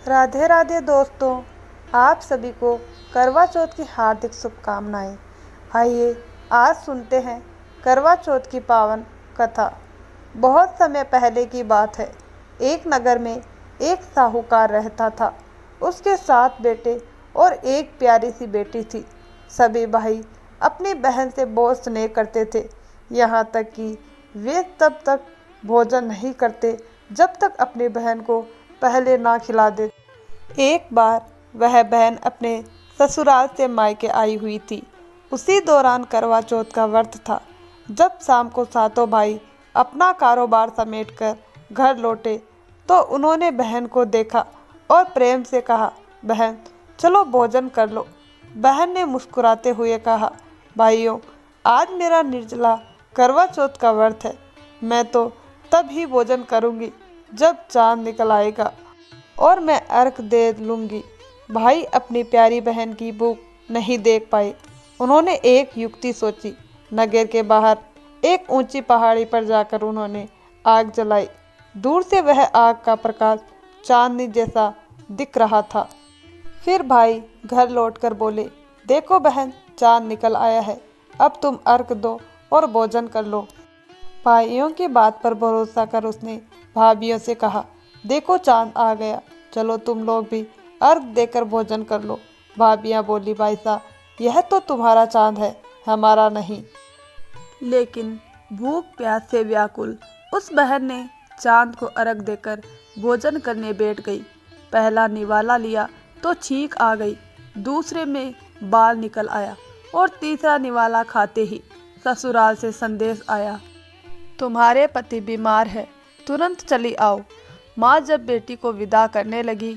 राधे राधे दोस्तों, आप सभी को करवा चौथ की हार्दिक शुभकामनाएं। आइए आज सुनते हैं करवा चौथ की पावन कथा। बहुत समय पहले की बात है। एक नगर में एक साहूकार रहता था। उसके 7 बेटे और एक प्यारी सी बेटी थी। सभी भाई अपनी बहन से बहुत स्नेह करते थे, यहाँ तक कि वे तब तक भोजन नहीं करते जब तक अपनी बहन को पहले ना खिला दे। एक बार वह बहन अपने ससुराल से मायके आई हुई थी। उसी दौरान करवा चौथ का व्रत था। जब शाम को सातों भाई अपना कारोबार समेटकर घर लौटे तो उन्होंने बहन को देखा और प्रेम से कहा, बहन चलो भोजन कर लो। बहन ने मुस्कुराते हुए कहा, भाइयों आज मेरा निर्जला करवा चौथ का व्रत है। मैं तो तब ही भोजन करूंगी जब चांद निकल आएगा और मैं अर्घ दे लूंगी। भाई अपनी प्यारी बहन की भूख नहीं देख पाए। उन्होंने एक युक्ति सोची। नगर के बाहर एक ऊंची पहाड़ी पर जाकर उन्होंने आग जलाई। दूर से वह आग का प्रकाश चांदनी जैसा दिख रहा था। फिर भाई घर लौटकर बोले, देखो बहन चांद निकल आया है, अब तुम अर्घ दो और भोजन कर लो। भाइयों की बात पर भरोसा कर उसने भाभियों से कहा, देखो चांद आ गया, चलो तुम लोग भी अर्घ देकर भोजन कर लो। भाभियाँ बोली, भाई साहब यह तो तुम्हारा चांद है, हमारा नहीं। लेकिन भूख प्यास से व्याकुल उस बहन ने चांद को अर्घ देकर भोजन करने बैठ गई। पहला निवाला लिया तो छींक आ गई, दूसरे में बाल निकल आया और तीसरा निवाला खाते ही ससुराल से संदेश आया, तुम्हारे पति बीमार है, तुरंत चली आओ। माँ जब बेटी को विदा करने लगी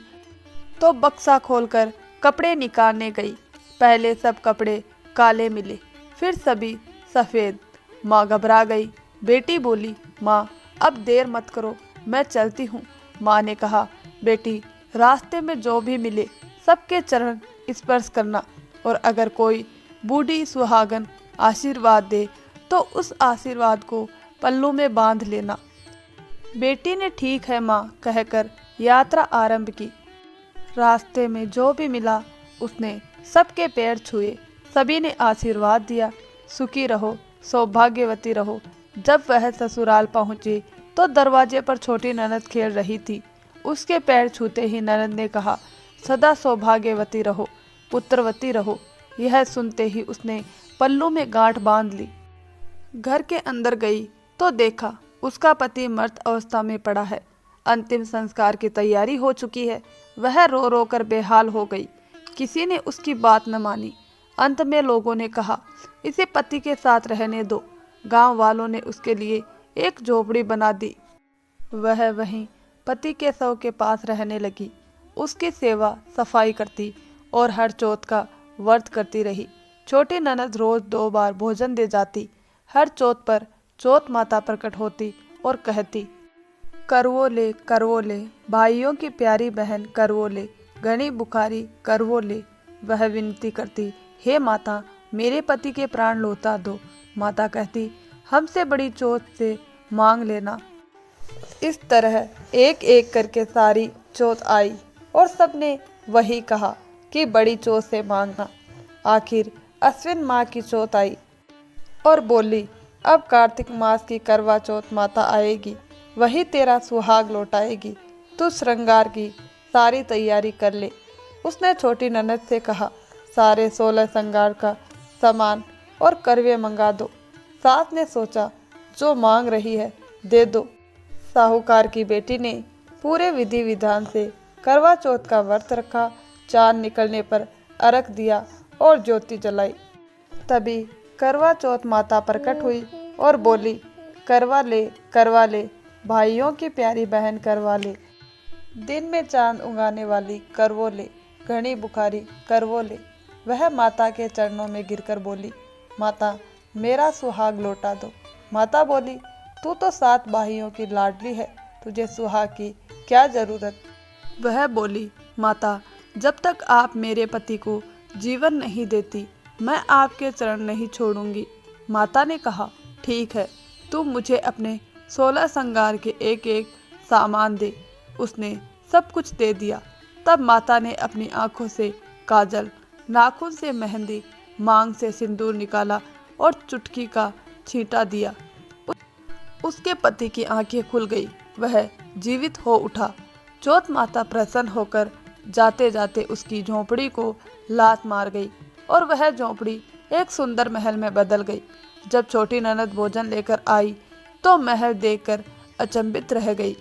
तो बक्सा खोलकर कपड़े निकालने गई। पहले सब कपड़े काले मिले, फिर सभी सफ़ेद। माँ घबरा गई। बेटी बोली, माँ अब देर मत करो, मैं चलती हूँ। माँ ने कहा, बेटी रास्ते में जो भी मिले सबके चरण स्पर्श करना और अगर कोई बूढ़ी सुहागन आशीर्वाद दे तो उस आशीर्वाद को पल्लू में बांध लेना। बेटी ने ठीक है माँ कहकर यात्रा आरंभ की। रास्ते में जो भी मिला उसने सबके पैर छुए। सभी ने आशीर्वाद दिया, सुखी रहो, सौभाग्यवती रहो। जब वह ससुराल पहुँची तो दरवाजे पर छोटी ननद खेल रही थी। उसके पैर छूते ही ननद ने कहा, सदा सौभाग्यवती रहो, पुत्रवती रहो। यह सुनते ही उसने पल्लू में गांठ बांध ली। घर के अंदर गई तो देखा उसका पति मृत अवस्था में पड़ा है। अंतिम संस्कार की तैयारी हो चुकी है। वह रो रो कर बेहाल हो गई। किसी ने उसकी बात न मानी। अंत में लोगों ने कहा, इसे पति के साथ रहने दो। गांव वालों ने उसके लिए एक झोपड़ी बना दी। वह वहीं पति के शव के पास रहने लगी। उसकी सेवा सफाई करती और हर चौथ का व्रत करती रही। छोटी ननद रोज 2 बार भोजन दे जाती। हर चौथ पर चौथ माता प्रकट होती और कहती, करवो ले, भाइयों की प्यारी बहन करवो ले, घनी बुखारी करवो ले। वह विनती करती, हे माता मेरे पति के प्राण लौटा दो। माता कहती, हमसे बड़ी चौथ से मांग लेना। इस तरह एक एक करके सारी चौथ आई और सबने वही कहा कि बड़ी चौथ से मांगना। आखिर अश्विन माह की चौथ आई और बोली, अब कार्तिक मास की करवा चौथ माता आएगी, वही तेरा सुहाग लौटाएगी। तू श्रृंगार की सारी तैयारी कर ले। उसने छोटी ननद से कहा, सारे 16 श्रृंगार का सामान और करवे मंगा दो। सास ने सोचा, जो मांग रही है दे दो। साहूकार की बेटी ने पूरे विधि विधान से करवा चौथ का व्रत रखा। चांद निकलने पर अर्घ दिया और ज्योति जलाई। तभी करवा चौथ माता प्रकट हुई और बोली, करवा ले, भाइयों की प्यारी बहन करवा ले। दिन में चांद उगाने वाली करवो ले, घनी बुखारी करवो ले। वह माता के चरणों में गिरकर बोली, माता मेरा सुहाग लौटा दो। माता बोली, तू तो 7 भाइयों की लाडली है, तुझे सुहाग की क्या जरूरत। वह बोली, माता जब तक आप मेरे पति को जीवन नहीं देती मैं आपके चरण नहीं छोड़ूंगी। माता ने कहा, ठीक है, तुम मुझे अपने 16 श्रृंगार के एक एक सामान दे। उसने सब कुछ दे दिया। तब माता ने अपनी आंखों से काजल, नाखून से मेहंदी, मांग से सिंदूर निकाला और चुटकी का छींटा दिया। उसके पति की आंखें खुल गई, वह जीवित हो उठा। चौथ माता प्रसन्न होकर जाते जाते उसकी झोंपड़ी को लात मार गई और वह झोंपड़ी एक सुंदर महल में बदल गई। जब छोटी ननद भोजन लेकर आई तो महल देखकर अचंभित रह गई।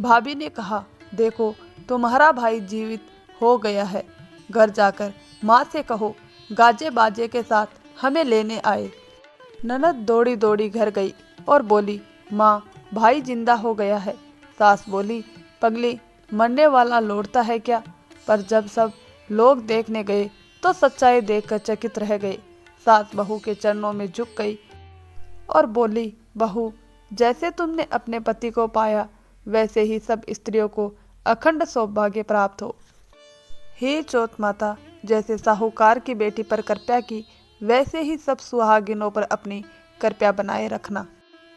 भाभी ने कहा, देखो तुम्हारा भाई जीवित हो गया है। घर जाकर माँ से कहो गाजे बाजे के साथ हमें लेने आए। ननद दौड़ी दौड़ी घर गई और बोली, माँ भाई जिंदा हो गया है। सास बोली, पगली मरने वाला लौटता है क्या? पर जब सब लोग देखने गए तो सच्चाई देखकर चकित रह गए। सास बहू के चरणों में झुक गई और बोली, बहू जैसे तुमने अपने पति को पाया वैसे ही सब स्त्रियों को अखंड सौभाग्य प्राप्त हो। हे चौथ माता, जैसे साहूकार की बेटी पर कृपा की वैसे ही सब सुहागिनों पर अपनी कृपा बनाए रखना।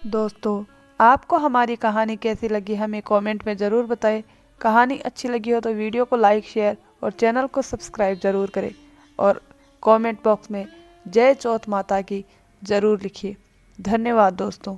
दोस्तों, आपको हमारी कहानी कैसी लगी हमें कमेंट में ज़रूर बताएं। कहानी अच्छी लगी हो तो वीडियो को लाइक, शेयर और चैनल को सब्सक्राइब ज़रूर करें और कमेंट बॉक्स में जय चौथ माता की ज़रूर लिखिए। धन्यवाद दोस्तों।